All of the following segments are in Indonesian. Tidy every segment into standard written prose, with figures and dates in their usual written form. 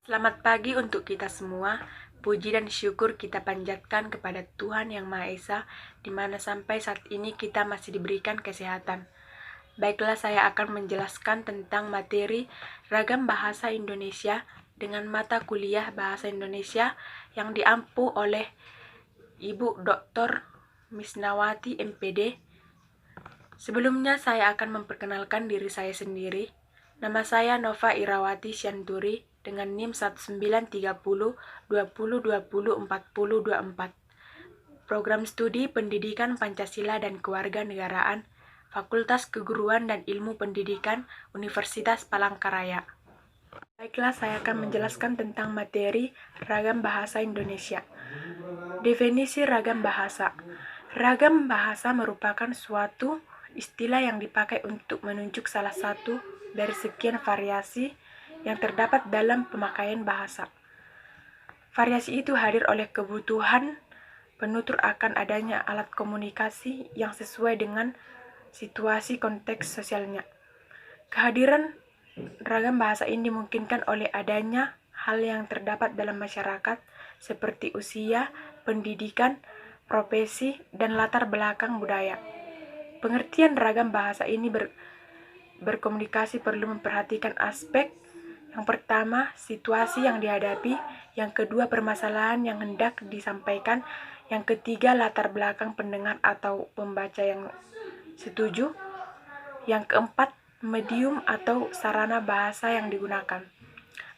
Selamat pagi untuk kita semua. Puji dan syukur kita panjatkan kepada Tuhan Yang Maha Esa, di mana sampai saat ini kita masih diberikan kesehatan. Baiklah, saya akan menjelaskan tentang materi ragam bahasa Indonesia dengan mata kuliah bahasa Indonesia yang diampu oleh Ibu Dr. Misnawati MPD. Sebelumnya saya akan memperkenalkan diri saya sendiri. Nama saya Nova Irawati Syanturi dengan NIM 193020204024. Program Studi Pendidikan Pancasila dan Kewarganegaraan, Fakultas Keguruan dan Ilmu Pendidikan, Universitas Palangkaraya. Baiklah, saya akan menjelaskan tentang materi ragam bahasa Indonesia. Definisi ragam bahasa. Ragam bahasa merupakan suatu istilah yang dipakai untuk menunjuk salah satu dari sekian variasi yang terdapat dalam pemakaian bahasa. Variasi itu hadir oleh kebutuhan penutur akan adanya alat komunikasi yang sesuai dengan situasi konteks sosialnya. Kehadiran ragam bahasa ini dimungkinkan oleh adanya hal yang terdapat dalam masyarakat seperti usia, pendidikan, profesi, dan latar belakang budaya. Pengertian ragam bahasa ini berkomunikasi perlu memperhatikan aspek yang pertama, situasi yang dihadapi, yang kedua, permasalahan yang hendak disampaikan, yang ketiga, latar belakang pendengar atau pembaca yang setuju, yang keempat, medium atau sarana bahasa yang digunakan.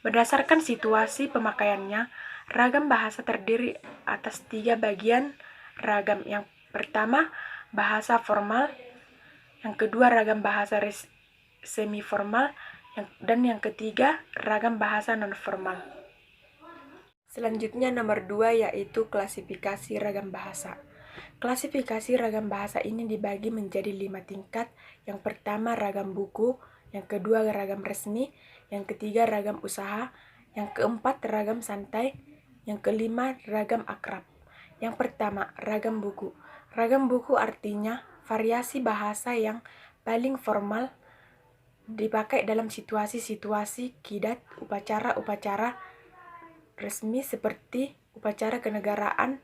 Berdasarkan situasi pemakaiannya, ragam bahasa terdiri atas 3 bagian ragam. Yang pertama, bahasa formal, yang kedua, ragam bahasa semi-formal, dan yang ketiga, ragam bahasa non-formal. Selanjutnya nomor 2 yaitu klasifikasi ragam bahasa. Klasifikasi ragam bahasa ini dibagi menjadi 5 tingkat. Yang pertama ragam buku, yang kedua ragam resmi, yang ketiga ragam usaha, yang keempat ragam santai, yang kelima ragam akrab. Yang pertama, ragam buku. Ragam buku artinya variasi bahasa yang paling formal dipakai dalam situasi-situasi kidat upacara-upacara resmi seperti upacara kenegaraan,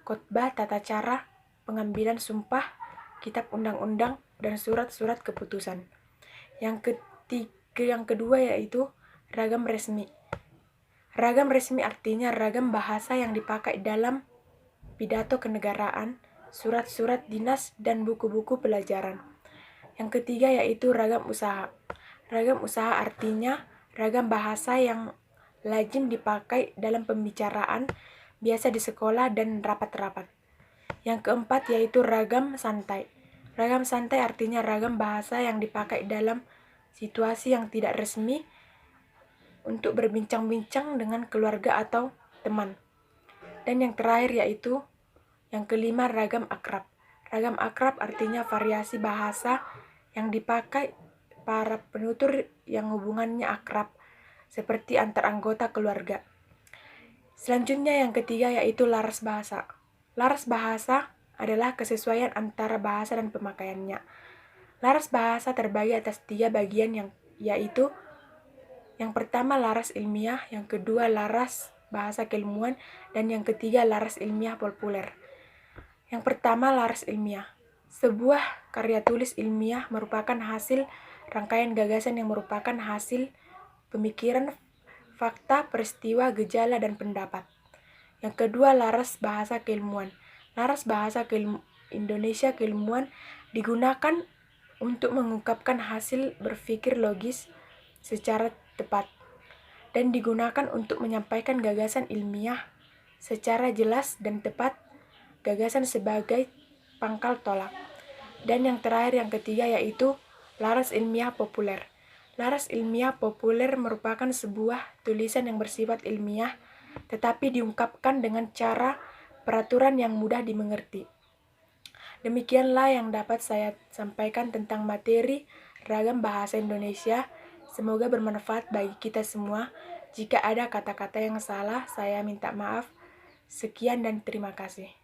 khotbah, tata cara, pengambilan sumpah, kitab undang-undang, dan surat-surat keputusan. Yang kedua yaitu ragam resmi. Ragam resmi artinya ragam bahasa yang dipakai dalam pidato kenegaraan, surat-surat dinas, dan buku-buku pelajaran. Yang ketiga yaitu ragam usaha. Ragam usaha artinya ragam bahasa yang lazim dipakai dalam pembicaraan, biasa di sekolah dan rapat-rapat. Yang keempat yaitu ragam santai. Ragam santai artinya ragam bahasa yang dipakai dalam situasi yang tidak resmi untuk berbincang-bincang dengan keluarga atau teman. Dan yang terakhir yaitu yang kelima ragam akrab. Ragam akrab artinya variasi bahasa yang dipakai para penutur yang hubungannya akrab, seperti antar anggota keluarga. Selanjutnya yang ketiga yaitu laras bahasa. Laras bahasa adalah kesesuaian antara bahasa dan pemakaiannya. Laras bahasa terbagi atas 3 bagian yaitu yang pertama laras ilmiah, yang kedua laras bahasa keilmuan, dan yang ketiga laras ilmiah populer. Yang pertama laras ilmiah. Sebuah karya tulis ilmiah merupakan hasil rangkaian gagasan yang merupakan hasil pemikiran, fakta, peristiwa, gejala, dan pendapat. Yang kedua, laras bahasa keilmuan. Laras bahasa Indonesia keilmuan digunakan untuk mengungkapkan hasil berpikir logis secara tepat dan digunakan untuk menyampaikan gagasan ilmiah secara jelas dan tepat, gagasan sebagai pangkal tolak. Dan yang terakhir, yang ketiga yaitu laras ilmiah populer. Laras ilmiah populer merupakan sebuah tulisan yang bersifat ilmiah tetapi diungkapkan dengan cara peraturan yang mudah dimengerti. Demikianlah yang dapat saya sampaikan tentang materi ragam bahasa Indonesia. Semoga bermanfaat bagi kita semua. Jika ada kata-kata yang salah, saya minta maaf. Sekian dan terima kasih.